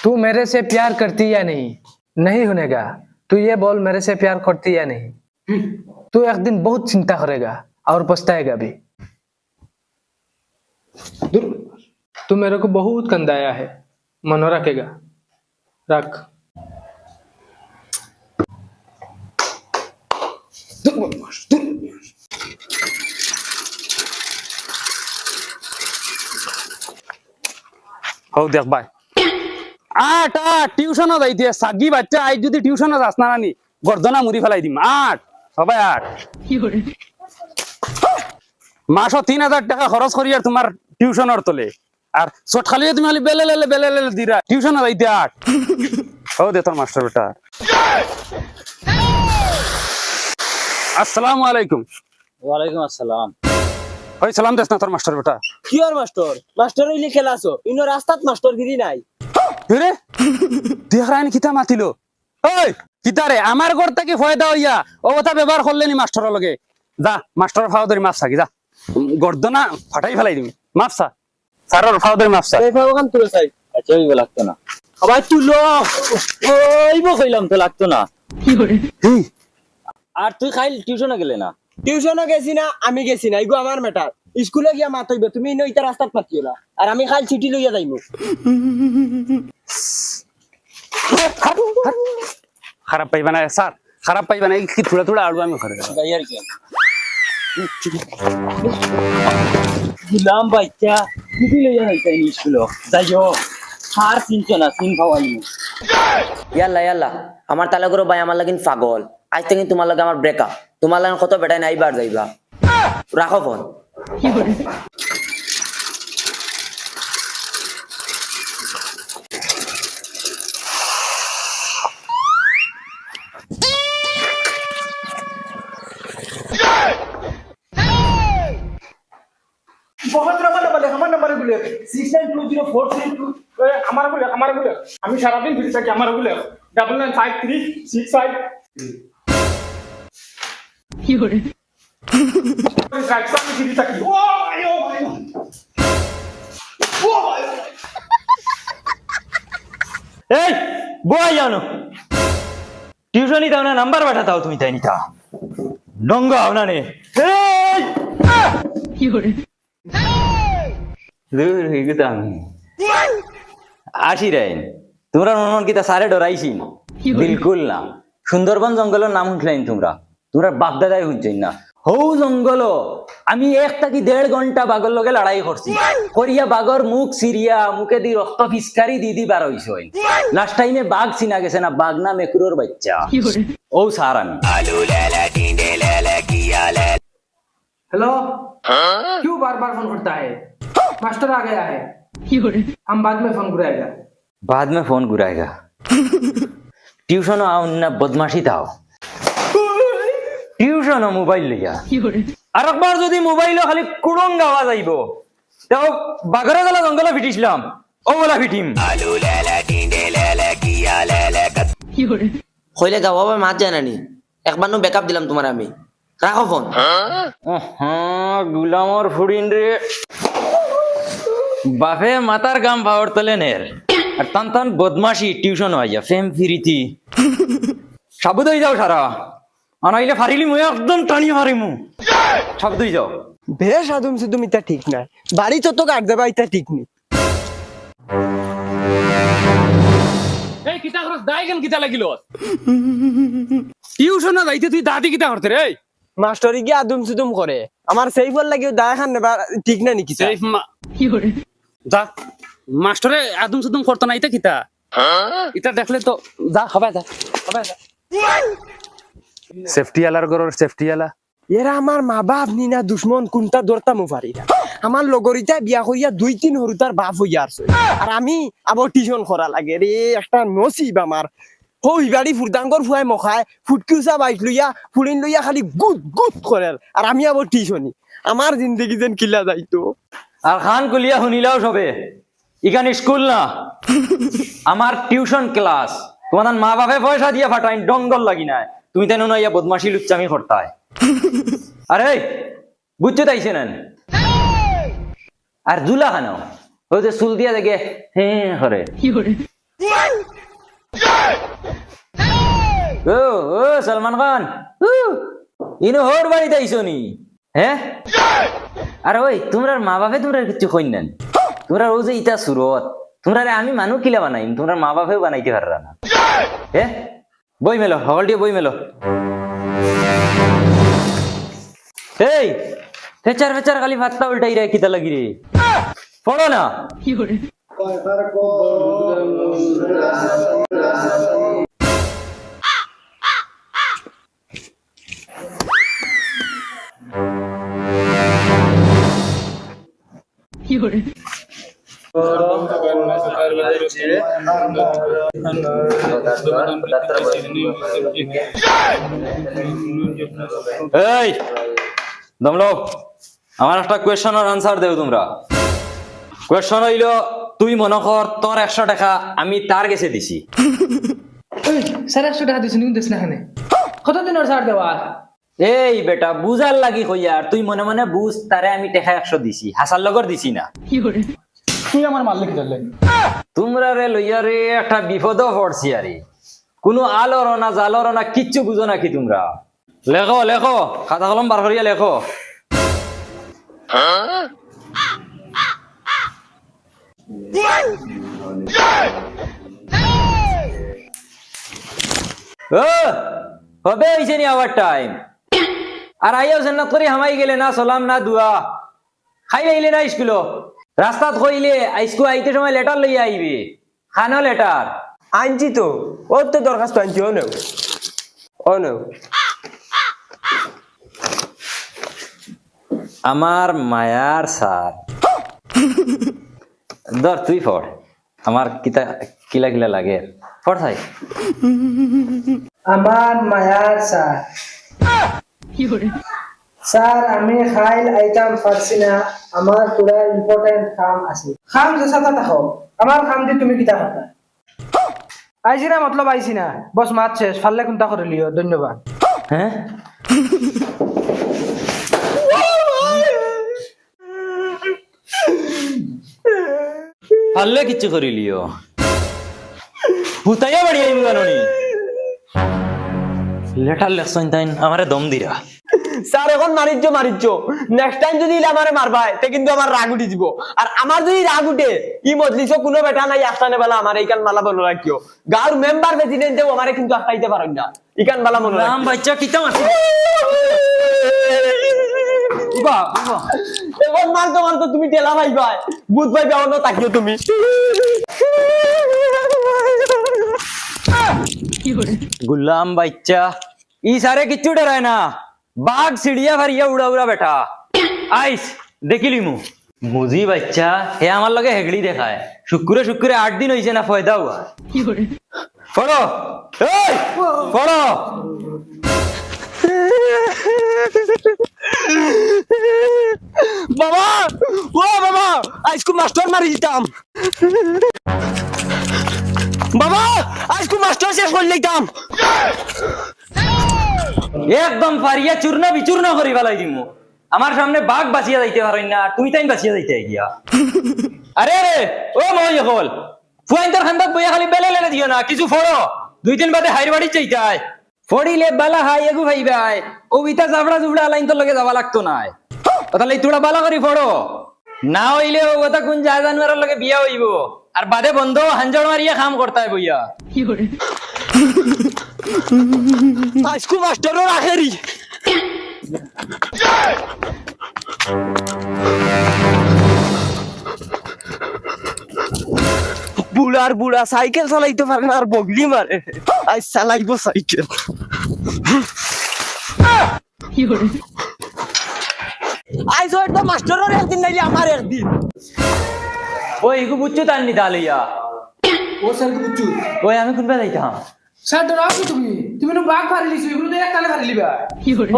तू मेरे से प्यार करती या नहीं? नहीं होनेगा। तू ये बोल मेरे से प्यार करती या नहीं? तू एक दिन बहुत चिंता करेगा और पछताएगा भी। तू मेरे को बहुत कंदाया है, मनो रखेगा। रख। हो देख भाई आठ आठ টিউশন যাইতে সাগি বাচ্চা আই যদি টিউশনে যাস না রানি গর্দনা মুড়ি ফেলাই দিম আট সবাই আট মাসও 3000 টাকা খরচ করি আর তোমার টিউশনের তলে আর শর্ট খালি তুমি খালি বেলে দিরা টিউশনে যাইতে আট हो दे তোর মাস্টার বেটা আসসালামু আলাইকুম ওয়ালাইকুম আসসালাম ওই সালাম দেস না তোর মাস্টার বেটা কি আর মাস্টার হইলে খেলাছো ইনো রাস্তাত মাস্টার গিরি নাই রে দেখরানি কিতা মাতিলো ওই কিতা রে আমার ঘর থেকে ফায়দা হইয়া ও কথা ব্যবহার করলেনি মাস্টারের লগে যা মাস্টার ফাও ধরে মাফ সাকি যা গর্দনা ফাটাই ফেলাই দিবি মাফ সা স্যারের ফাও ধরে মাফ সা এই ফাওখান তুলে চাই আচ্ছা ওইবা লাগতো না সবাই তুলো ওইবো কইলাম তো লাগতো না কি করে আর তুই খাইল টিউশনে গেলে না টিউশনে গেছি না আমি গেছি না ইগো আমার ম্যাটার স্কুলে গিয়া মাতইবে তুমি ইনো ইতা রাস্তাত মাতিওলা আর আমি খাইল ছুটি লইয়া যাইমু খারাপ পাইবা না স্যার খারাপ পাইবা না কি থোড়া থোড়া আলু আমি করে গাই আর কি দিলাম বাচ্চা ছুটি লইয়া যাইতাই স্কুলে যাইও হার চিনছো না চিন খাওয়াইমু ইয়াল্লা ইয়াল্লা আমার তালা করো ভাই আমার লাগিন পাগল আজ থেকে তোমার লগে আমার ব্রেকআপ তোমার লাগে কত বেটাই নাই বার যাইবা রাখো ফোন बहुत हमारे नंबर बोले 69204332 हमारा बोले আমি সারা দিন ফিরে থাকি আমার बोले 995365 কি করে রাইট ফিরে থাকি ও ভাই এই বই জানো টিউশনই দাও না নাম্বার পাঠাও তুমি তাই নিতা ডঙ্গা হও না নে এই কি করে দূর হয়ে গেছে আমি আসি রে তোমরা মন কিতা সারে ডরাইছি বিলকুল না সুন্দরবন জঙ্গলের নাম শুনলেন তোমরা বাপ দাদাই শুনছেন না হৌ জঙ্গল আমি 1 থেকে 1.5 ঘন্টা বাঘর লগে লড়াই করছি করিয়া বাঘর মুখ সিরিয়া মুখে দি রক্ত ফিসকারি দিদি বার হইছে লাস্ট টাইমে বাঘ চিনা গেছে না বাঘ না মেকুরোর বাচ্চা ও স্যার আমি আলু লালা টিন্ডে লালা কিয়া লালা हेलो क्यों बार बार फोन करता है मास्टर आ गया है हम बाद में फोन घुराएगा बाद में फोन घुराएगा ट्यूशन आओ ना बदमाशी दाओ ट्यूशन मोबाइल लिया আর একবার যদি মোবাইল খালি কুড়ং আওয়াজ আইবো তাও বাগরা গলা জঙ্গলে ফিটিছিলাম ও বলা ফিটিম আলু লালা টিন্ডে লালা কিয়া লালা কি করে কইলে গাও বাবা মাত জানানি একবার নো ব্যাকআপ দিলাম তোমার আমি রাখো ফোন হ্যাঁ গুলামর ফুড়িন রে বাপে মাতার গাম পাওয়ার তলে নের আর তান তান বদমাশি টিউশন হইয়া ফেম ফিরিতি সাবুদ হয়ে যাও সারা আনাইলে ফারিলি মুই একদম টানি ফারিমু সাবুদ হয়ে যাও বেশ আদম সে তুমি তা ঠিক না বাড়ি তো তো কাট দেবা এটা ঠিক নেই এই কিতা খরচ দাইগেন কিতা লাগিলো টিউশনে যাইতে তুই দাদি কিতা করতে রে মাস্টারি কি আদম সুদম করে আমার সেইফল লাগিও দায় খান নেবা ঠিক না নাকি সেফ কি করে যা মাস্টারে আদম সুদম করতে না এটা কিতা এটা দেখলে তো যা হবে যা সেফটি আলার গরর সেফটি আলা এরা আমার মা বাপ নি না দুশ্মন কোনটা দরতাম পারি না আমার লগরিতা বিয়া হইয়া 2-3 হরুতার বাপ হইয়া আছে আর আমি আবার টিউশন করা লাগে রে একটা নসিব আমার হই বাড়ি ফুরদাঙ্গর ফুয়াই মখায় ফুটকিউসা বাইক লইয়া ফুলিন লইয়া খালি গুদ গুদ করে আর আমি আবার টিউশনি আমার জিন্দগি যেন কিলা যাইতো আর খান কুলিয়া শুনিলাও সবে ইখান স্কুল না আমার টিউশন ক্লাস তোমার মা বাপে পয়সা দিয়ে ফাটাইন ডঙ্গল লাগি না তুমি তেন না ইয়া বদমাশি লুচ্চামি করতায় আরে বুঝতে তাইছে না আর জুলা খানো ওই যে চুল দিয়া দেখে হ্যাঁ করে ও ও সলমান খান ইনো হোর বাড়িতে আইসো নি হ্যাঁ আর ওই তোমরা মা বাপে তোমরা কিছু কই না তোমরা ও যে ইটা সুরত তোমরা আমি মানুষ কিলা বানাইম তোমরা মা বাপেও বানাইতে পাররা না হ্যাঁ বই মেলো হলটি বই মেলো এই ফেচার ফেচার খালি ভাতটা উল্টাই রে কিতা লাগি রে পড়ো না এই দমলো আমার একটা কোয়েশ্চনের আনসার দেও তোমরা কোয়েশ্চন হইল তুই মনে কর তোর 100 টাকা আমি তার কাছে দিছি স্যার 100 টাকা দিছি নিউন দেশ না খানে কতদিনের ছাড় দেওয়া এই বেটা বুঝার লাগি কইয়া তুই মনে মনে বুঝ তারে আমি টাকা 100 দিছি হাসার লগর দিছি না তুই আমার মারলে কি ধরলে তোমরা রে লইয়া রে একটা বিপদও পড়ছি আরে কোনো আলোর না জালর না কিচ্ছু বুঝো নাকি তোমরা লেখো লেখো খাতা কলম বার করিয়া লেখো হবে হইছে নি আবার টাইম আর আইও জান্নাত করে হামাই গেলে না সালাম না দুয়া খাই লাইলে না স্কুল রাস্তাত কইলে আইসকু আইতে সময় লেটার লইয়া আইবে খানো লেটার আনছি তো ওর তো দরখাস্ত আনছি ও নেও আমার মায়ার স্যার ধর তুই পড় আমার কিলা কিলা লাগে পড় থাই আমার মায়ার স্যার স্যার আমি খাইল আইতাম পারছি না আমার পুরা ইম্পর্টেন্ট কাম আছে খাম যেসাটা থাকো আমার কাম দি তুমি কিতা করতা আইছি না মতলব আইছি না বস মাত শেষ ফাললে কোনটা করে লিও ধন্যবাদ হ্যাঁ ফাললে কিচ্ছু করিলিও হুতাইয়া বাড়ি আইবি জানি লেটার লেখছইন তাইন আমারে দম দিরা স্যার এখন মারিচ্ছ নেক্সট টাইম যদি আমারে মারবাই তে কিন্তু আমার রাগ উঠি দিব আর আমার যদি রাগ উঠে ই মজলিসও কোনো বেটা নাই আস্তানে বেলা আমার এইখান মালা বলো রাখিও গাঁর মেম্বার প্রেসিডেন্ট দেও আমারে কিন্তু আস্তাইতে পারেন না ইখান মালা মনে রাম বাচ্চা কিতা মারছে উবা উবা এখন মারতো তুমি টেলা ভাই বুধ ভাই বেওনো তাকিও তুমি गुलाम बच्चा ई सारे किच्चू डराय ना बाघ सीढ़िया भरिया उड़ा उड़ा बैठा आइस देखिली मु मुझी बच्चा हे हमार लगे हेगड़ी देखा है शुक्र 8 दिन होइसे ना फायदा हुआ पढ़ो पढ़ो বাবা ও বাবা আজকে মাস্টার মারি দিতাম বাবা আজকে মাস্টার শেষ করে লইতাম एकदम फारिया चूर्ण विचूर्ण करी वाला दिमु আমার সামনে বাঘ বাঁচিয়া যাইতে পারেন না তুই তাই বাঁচিয়া যাইতে গিয়া আরে আরে ও মই হল ফুয়াইন্তর খান্দাত বইয়া খালি বেলে লেলে দিও না কিছু ফড়ো 2 দিন বাদে হাইর বাড়ি চাইতাই ফড়িলে বালা হাই এগু ভাই ভাই ও বিতা জাবড়া জুবড়া লাইন তো লগে যাওয়া লাগতো না তাহলে তুড়া বালা করি ফড়ো না হইলে ও কথা কোন যায় জানোয়ারের লগে বিয়া হইব আর বাদে বন্ধ হাঞ্জর মারিয়া কাম করতাই বইয়া আজকে মাস্টারও রাখেরি বুড়া সাইকেল চালাইতে পারে না আর বগলি মারে আজ চালাইব সাইকেল আজ হয়তো মাস্টারের একদিন নাইলে আমার একদিন ওই ইগু বুচ্চু তান্নি দালিয়া ও স্যার বুঝছু ওই আমি কোনবা যাইতাম স্যার ডরাও কি তুমি নো বাঘ ফারি লিছো এগুলো তো এককালে ফারি লিবা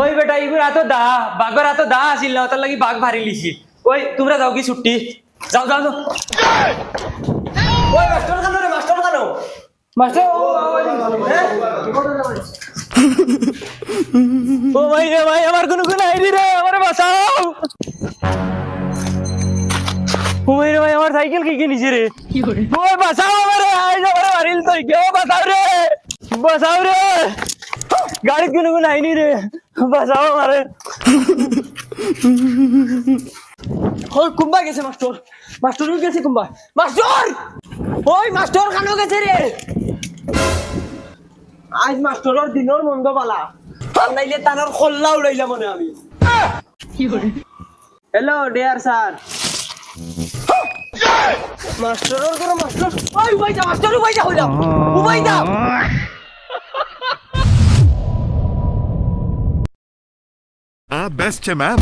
ওই বেটা ইগুর এত দা বাঘর এত দা আসিল না তার লাগি বাঘ ভারি লিছি ওই তোমরা যাও কি ছুটি যাও ওই মাস্টার খানো মাস্টার ও ভাই আমার কোনো আইডি রে আমারে বাঁচাও ওই রে ভাই আমার সাইকেল কি নিছে রে ওই বাঁচাও আমারে আই যাবে মারিল তো কেউ বাঁচাও রে গাড়ি কোনো আইনি রে বাঁচাও আমারে ওই কুম্বা গেছে মাস্টার গেছে কুম্বা মাস্টার ওই মাস্টার খানো গেছে রে আজ মাস্টারের দিনের মন্দ বালা আর নাইলে তানোর খোল্লা উড়াইলাম মনে আমি হ্যালো ডিয়ার স্যার মাস্টারের করে মাস্টার ওই উবাইদা মাস্টার উবাইদা হইলাম উবাইদা best है मैम